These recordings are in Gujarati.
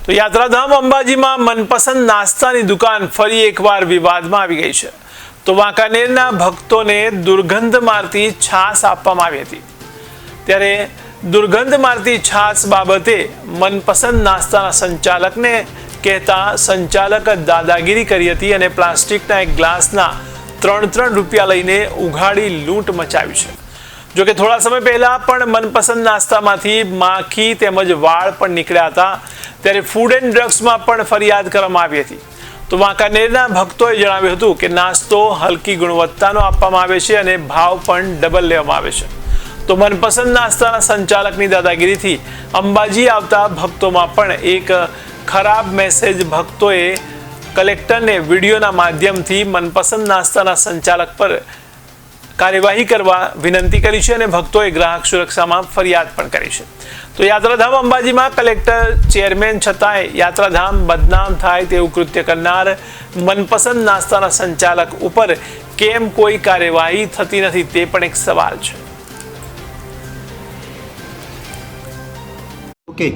તો યાત્રાધામ અંબાજીમાં મનપસંદ નાસ્તાની દુકાન ફરી એકવાર વિવાદમાં આવી ગઈ છે। તો વાંકાનેરના ભક્તોને દુર્ગંધ મારતી છાશ આપવામાં આવી હતી, ત્યારે દુર્ગંધ મારતી છાશ બાબતે મનપસંદ નાસ્તાના સંચાલકને કહેતા સંચાલક દાદાગીરી કરી હતી અને પ્લાસ્ટિકના એક ગ્લાસના 3 રૂપિયા લઈને ઉઘાડી લૂંટ મચાવી છે। જો કે થોડા સમય પહેલા પણ મનપસંદ નાસ્તામાંથી માખી તેમજ વાળ પણ નીકળ્યા હતા, ત્યારે ફૂડ એન્ડ ડ્રગ્સમાં પણ ફરિયાદ કરવામાં આવી હતી। તો વાંકાનેરના ભક્તોએ જણાવ્યું હતું કે નાસ્તો હલકી ગુણવત્તાનો આપવામાં આવે છે અને ભાવ પણ ડબલ લેવામાં આવે છે। તો મનપસંદ નાસ્તાના સંચાલકની દાદાગીરીથી અંબાજી આવતા ભક્તોમાં પણ એક ખરાબ મેસેજ ભક્તોએ કલેક્ટરને વિડીયોના માધ્યમથી મનપસંદ નાસ્તાના સંચાલક પર કાર્યવાહી કરવા વિનંતી કરી છે અને ભક્તોએ ગ્રાહક સુરક્ષામાં ફરિયાદ પણ કરી છે। તો યાત્રાધામ અંબાજીમાં કલેક્ટર ચેરમેન છતાંય યાત્રાધામ બદનામ થાય તેવું કૃત્ય કરનાર મનપસંદ નાસ્તાના સંચાલક ઉપર કેમ કોઈ કાર્યવાહી થતી નથી તે પણ એક સવાલ છે। ઓકે,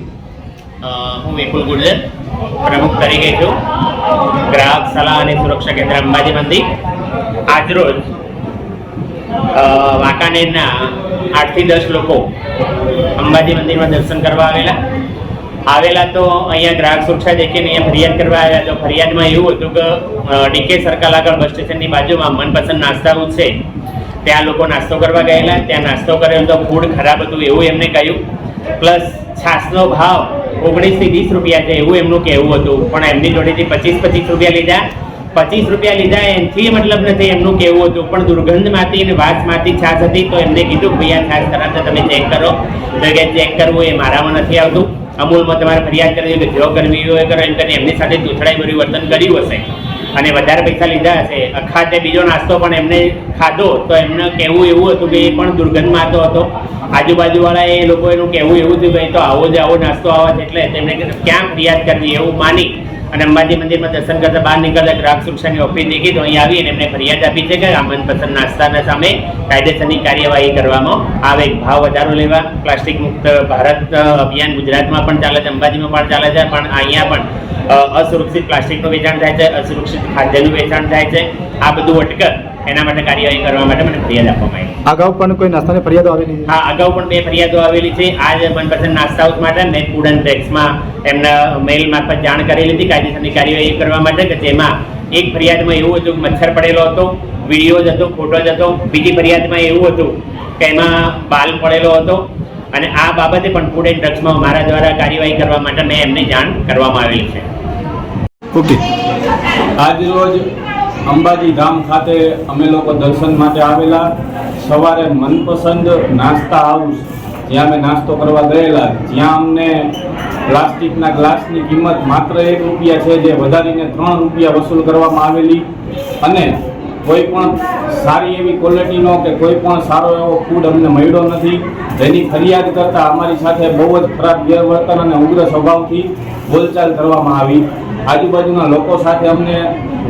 હું વિપુલ ગુર્જર પ્રમુખ તરીકે છું ગ્રાહક સલાહ અને સુરક્ષા કેન્દ્ર અંબાજી મંદિર। આજરોજ વાંકાનેરના 8 થી 10 લોકો અંબાજી મંદિરમાં દર્શન કરવા આવેલા તો અહીંયા ગ્રાહક સુરક્ષા દેખીને અહીંયા ફરિયાદ કરવા આવ્યા। તો ફરિયાદમાં એવું હતું કે ડીકે સર્કલ આગળ બસ સ્ટેશનની બાજુમાં મનપસંદ નાસ્તા છે, ત્યાં લોકો નાસ્તો કરવા ગયેલા। ત્યાં નાસ્તો કર્યો તો ફૂડ ખરાબ હતું એવું એમને કહ્યું, પ્લસ છાશનો ભાવ 19 થી 20 રૂપિયા છે એવું એમનું કહેવું હતું, પણ એમની જોડેથી 25 રૂપિયા લીધા। 25 રૂપિયા લીધા એનાથી મતલબ નથી એમનું કહેવું હતું, પણ દુર્ગંધમાંથી અને વાસમાંથી છાશ હતી। તો એમને કીધું ભાઈ આ છાશ ખરાબ છે, તમે ચેક કરો। તો કે ચેક કરવું એ મારામાં નથી આવતું, અમૂલમાં તમારે ફરિયાદ કરવી કે જો કરવી હોય કરો એમ કરીને એમની સાથે તૂછડાઈ ભર્યું વર્તન કર્યું હશે અને વધારે પૈસા લીધા હશે। અખાતે બીજો નાસ્તો પણ એમને ખાધો તો એમને કહેવું એવું હતું કે એ પણ દુર્ગંધમાં આવતો હતો। આજુબાજુવાળા એ લોકો એનું કહેવું એવું થયું કે તો આવો જ આવો નાસ્તો આવે છે, એટલે તેમને ક્યાં ફરિયાદ કરવી એવું માની અને અંબાજી મંદિરમાં દર્શન કરતા બહાર નીકળતા ગ્રાહક સુરક્ષાની ઓફિસ દેખી તો અહીં આવી અને એમને ફરિયાદ આપી છે કે આ મનપસંદ નાસ્તાના સામે કાયદેસરની કાર્યવાહી કરવામાં આવે। ભાવ વધારો લેવા, પ્લાસ્ટિક મુક્ત ભારત અભિયાન ગુજરાતમાં પણ ચાલે છે, અંબાજીમાં પણ ચાલે છે, પણ અહીંયા પણ અસુરક્ષિત પ્લાસ્ટિકનું વેચાણ થાય છે, અસુરક્ષિત ખાદ્યનું વેચાણ થાય છે। આ બધું અટકે એના માટે કાર્યવાહી કરવા માટે મને ફરિયાદ આપવામાં આવી। અગાઉ પણ કોઈ નાસ્તાની ફરિયાદો આવેલી? હા, અગાઉ પણ 2 ફરિયાદો આવેલી છે। આજ મનપસંદ નાસ્તાઓ માટે મેં ફૂડ એન્ડ ડ્રગ્સમાં એમના મેઇલ મારફત જાણ કરેલી હતી કાયદેસરની કાર્યવાહી કરવા માટે, કે જેમાં એક ફરિયાદમાં એવું હતું કે મચ્છર પડેલો હતો, વિડીયો જ હતો, ફોટો જ હતો। બીજી ફરિયાદમાં એવું હતું કે એમાં બાલ પડેલો હતો અને આ બાબતે પણ ફૂડ એન્ડ ડ્રગ્સમાં મારા દ્વારા કાર્યવાહી કરવા માટે મેં એમને જાણ કરવામાં આવેલી છે। ઓકે, આજ રોજ અંબાજી ધામ ખાતે અમે લોકો દર્શન માટે આવેલા। સવારે મનપસંદ નાસ્તા હાઉસ જ્યાં અમે નાસ્તો કરવા ગયેલા, જ્યાં અમને પ્લાસ્ટિકના ગ્લાસની કિંમત માત્ર 1 રૂપિયા છે, જે વધારીને 3 રૂપિયા વસૂલ કરવામાં આવેલી અને કોઈ પણ સારી એવી ક્વોલિટીનો કે કોઈ પણ સારો એવો ફૂડ અમને મળ્યો નથી, જેની ફરિયાદ કરતાં અમારી સાથે બહુ જ ખરાબ ગેરવર્તન અને ઉગ્ર સ્વભાવથી બોલચાલ કરવામાં આવી। આજુબાજુના લોકો સાથે અમને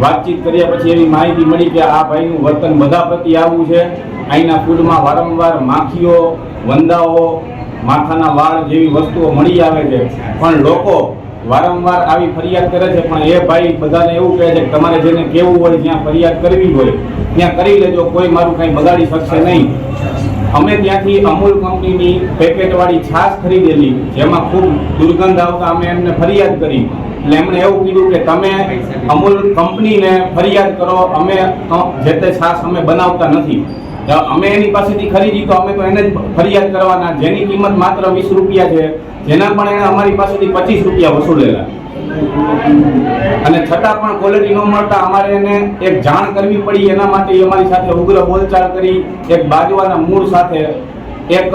વાતચીત કર્યા પછી એવી માહિતી મળી કે આ ભાઈનું વર્તન બધા પ્રત્યે આવું છે। અહીંના ફૂડમાં વારંવાર માખીઓ, વંદાઓ, માથાના વાળ જેવી વસ્તુઓ મળી આવે છે, પણ લોકો વારંવાર આવી ફરિયાદ કરે છે, પણ એ ભાઈ બધાને એવું કહે છે કે તમારે જેને કહેવું હોય, જ્યાં ફરિયાદ કરવી હોય ત્યાં કરી લેજો, કોઈ મારું કંઈ બગાડી શકશે નહીં। અમે ત્યાંથી અમૂલ કંપનીની પેકેટવાળી છાશ ખરીદેલી, જેમાં ખૂબ દુર્ગંધ આવતા અમે એમને ફરિયાદ કરી, એટલે એમણે એવું કીધું કે તમે અમૂલ કંપનીને ફરિયાદ કરો, અમે જે તે છાશ અમે બનાવતા નથી। અમે એની પાસેથી ખરીદી તો અમે તો એને જ ફરિયાદ કરવાના, જેની કિંમત માત્ર 20 રૂપિયા છે, જેના પણ એને અમારી પાસેથી 25 રૂપિયા વસૂલેલા અને છતાં પણ ક્વોલિટી ન મળતા અમારે એને એક જાણ કરવી પડી। એના માટે અમારી સાથે ઉગ્ર બોલચાલ કરી, એક બાજવાના મૂળ સાથે એક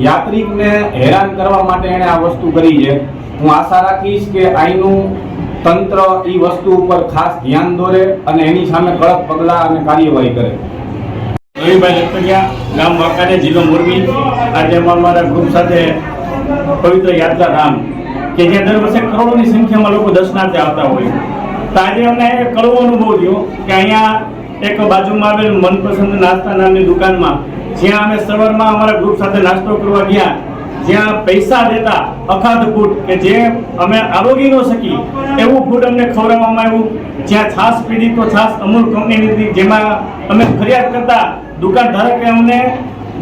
યાત્રિકને હેરાન કરવા માટે એણે આ વસ્તુ કરી છે। હું આશા રાખીશ કે અહીંનું તંત્ર એ વસ્તુ ઉપર ખાસ ધ્યાન દોરે અને એની સામે કડક પગલાં અને કાર્યવાહી કરે। રવિભાઈ લખપતિયા, ગામ વાંકાનેર, જિલ્લો મોરબી। આજે અમારા ગ્રુપ સાથે પવિત્ર યાત્રાધામ કે જ્યાં દર વર્ષે કરોડોની સંખ્યામાં લોકો દર્શનાર્થે આવતા હોય, તો આજે અમને કડવો અનુભવ થયો કે અહીંયા એક બાજુમાં આવેલ મનપસંદ નાસ્તા નામની દુકાનમાં જ્યાં અમે સવારમાં અમારા ગ્રુપ સાથે નાસ્તો કરવા ગયા જ્યાં પૈસા દેતા અખાધ ફૂડ કે જે અમે આરોગી ન શકી એવું ફૂડ અમને ખવડાવવામાં આવ્યું. જ્યાં છાશ પીધી તો છાશ અમૂલ કંપનીની હતી, જેમાં અમે ફરિયાદ કરતા દુકાનધારકે અમને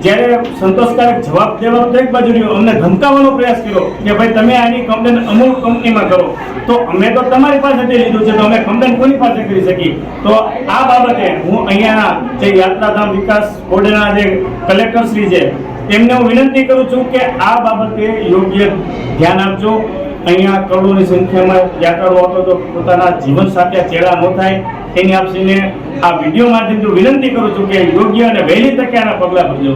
જ્યારે સંતોષકારક જવાબ દેવાનો તો એક બાજુ રહ્યો, અમને ધમકાવવાનો પ્રયાસ કર્યો કે ભાઈ તમે આની કમ્પ્લેન અમૂલ કંપનીમાં કરો. તો અમે તો તમારી પાસેથી લીધું છે, તો અમે કમ્પ્લેન કોની પાસે કરી શકીએ? તો આ બાબતે હું અહીંયાના જે યાત્રાધામ વિકાસ બોર્ડના જે કલેક્ટર શ્રી છે એમને હું વિનંતી કરું છું કે આ બાબતે યોગ્ય ધ્યાન આપજો. અહીંયા કરોડોની સંખ્યામાં યાત્રાળુઓ આવતો તો પોતાના જીવન સાથે ચેડા ન થાય એની આપસીને આ વિડીયો માધ્યમથી વિનંતી કરું છું કે યોગ્ય અને વહેલી તકે આના પગલાં ભરજો.